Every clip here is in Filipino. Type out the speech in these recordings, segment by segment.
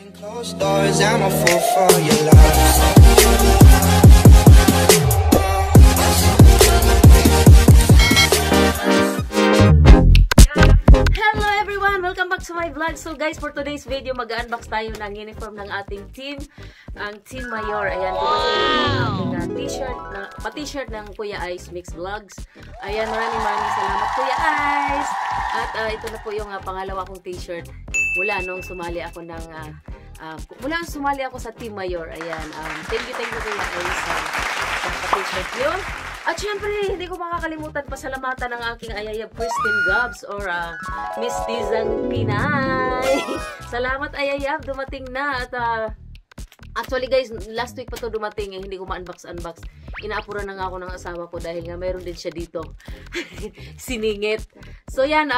Closed doors, I'm a fool for your love. Hello everyone! Welcome back to my vlog. So guys, for today's video, mag-unbox tayo ng uniform ng ating team. Ang Team Mayor. Ayan, dumating t-shirt, pa-t-shirt ng Kuya Ice Mix Vlogs. Ayan, maraming salamat Kuya Ice! At ito na po yung pangalawa kong t-shirt. Mula nung sumali ako ng sa Team Mayor. Ayan, thank you Kuya Ice sa pa-t-shirt yun. At syempre, hindi ko makakalimutan pasalamatan ng aking ayayab Christine Gabs or Miss Tizang Pinay. Salamat ayayab, dumating na. At actually guys, last week pa to dumating hindi ko ma-unbox. Inaapuran na nga ako ng asawa ko dahil nga mayroon din siya dito. Siningit. So yan,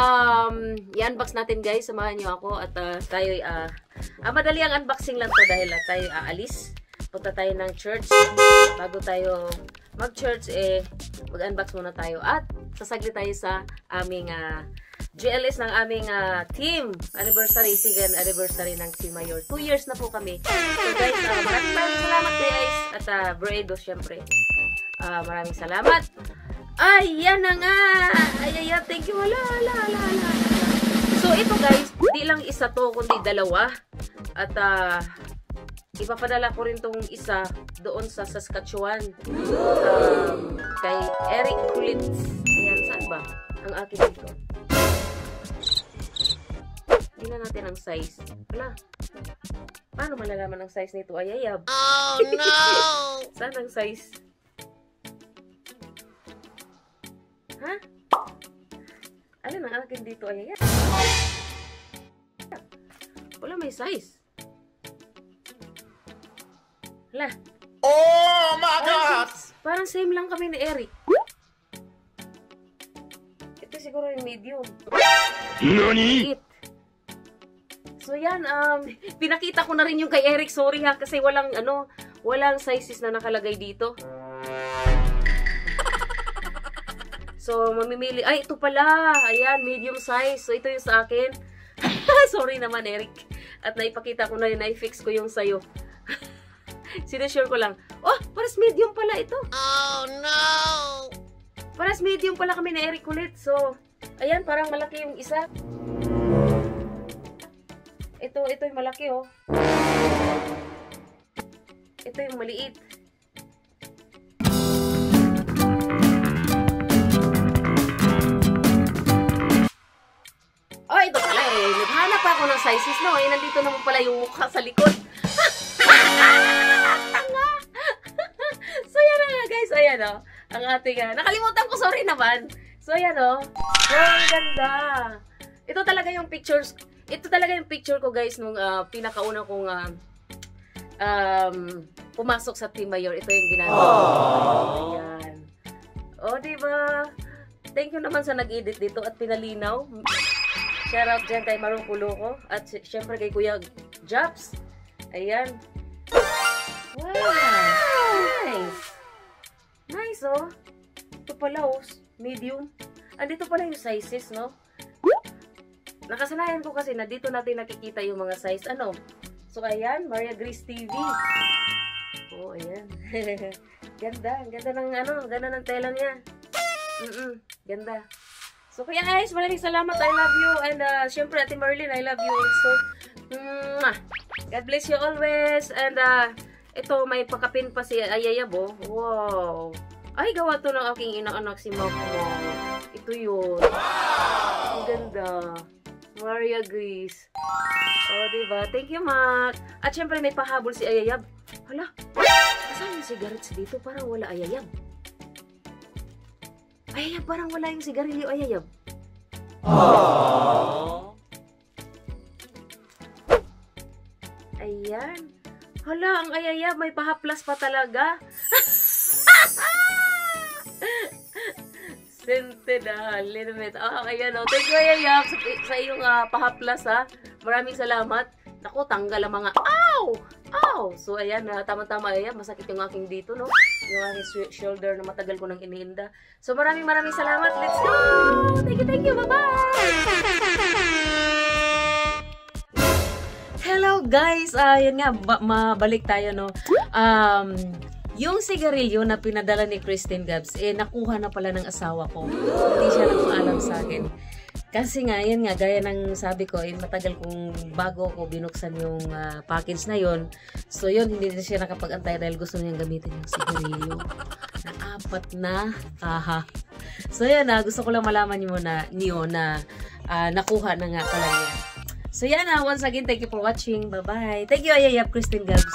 i-unbox natin guys, samahan nyo ako at tayo madali ang unboxing lang to dahil tayo aalis. Punta tayo ng church. Bago tayo mag-church, mag-unbox muna tayo at sasaglit tayo sa aming GLS ng aming team anniversary, second anniversary ng Team Mayor. 2 years na po kami. So guys, maraming salamat guys at Bredo syempre. Maraming salamat. Ay, yan na nga. Ay, thank you. Wala. So ito guys, di lang isa to kundi dalawa. At ipapadala ko rin tong isa doon sa Saskatchewan kay Eric Kulitz. Ayan, saan ba ang akin dito? Tingnan natin ang size. Wala. Paano malalaman ang size nito? Ayayab. Oh no! Saan ang size? Ha? Alin ang akin dito? Ayayab. Wala may size. Wala. Oh my God! Parang same lang kami ni Eric. Ito siguro yung medium. Nani? So yan, pinakita ko na rin yung kay Eric. Sorry ha, kasi walang sizes na nakalagay dito. So mamimili. Ay, ito pala. Ayan, medium size. So ito yung sa akin. Sorry naman Eric. At naipakita ko na yun, na-fix ko yung sayo. Sinasure ko lang. Oh, paras medium pala ito. Oh no! Paras medium pala kami na Eric ulit. So, ayan, parang malaki yung isa. Ito yung malaki oh. Ito yung maliit. Oh, ito pala eh. Naghanap ako ng sizes no. Eh, nandito naman pala yung mukha sa likod. So yan na nga guys, ayan o, ang ating, nakalimutan ko, sorry naman. So ayan o, ang ganda. Ito talaga yung picture ko guys nung pinakauna kong pumasok sa Team Mayor. Ito yung ginagawa ko. Ayan. O diba, thank you naman sa nag-edit dito at pinalinaw. Shout out dyan kay Marong Kuloko at syempre kay Kuya Jobs. Ayan. Wow! Nice! Nice, oh. Ito pala, oh. Medium. Andito pala yung sizes, no? Nakasanayan ko kasi na dito natin nakikita yung mga size. Ano? So, ayan. Maria Grace TV. Oh, ayan. Ganda. Ganda ng, ganda ng tela niya. Ganda. So, Kuya Ice, maraming salamat. I love you. And, syempre, Ate Marlene, I love you also. God bless you always. And, ito, may pakapin pa si Ayayabo. Wow. Ay, gawa to ng aking inaanak si Mako. Ito yun. Wow. Ang ganda. Maria Grace. Oh, diba? Thank you, Mac. At syempre, may pahabol si Ayayab. Hala, saan yung cigarettes dito? Parang wala Ayayab. Ayayab, parang wala yung sigarilyo Ayayab. Aww. Ayan. Hala, ang Ayayab, may pahaplas pa talaga. Scented, little bit. Ayan, thank you, Ayayab, sa iyong pahaplas, ha. Maraming salamat. Naku, tanggal ang mga, ow! Ow! So, ayan, tama-tama, Ayayab, masakit yung aking dito, no? Yung aking shoulder na matagal ko nang iniinda. So, maraming salamat. Let's go! Thank you, bye-bye! hello guys. Yun nga, mabalik tayo, no. Yung sigarilyo na pinadala ni Christine Gabs, nakuha na pala ng asawa ko. Hindi siya nagpaalam sa akin. Kasi nga, yun nga, gaya ng sabi ko, matagal kong bago ko binuksan yung package na yun. So yun, hindi na siya nakapag-antay dahil gusto niyang gamitin yung sigarilyo. Na 4 na kaha. So yun, gusto ko lang malaman niyo na nakuha na nga pala niya. So yan, once again, thank you for watching. Bye-bye. Thank you, Ayayap Christine Gabs.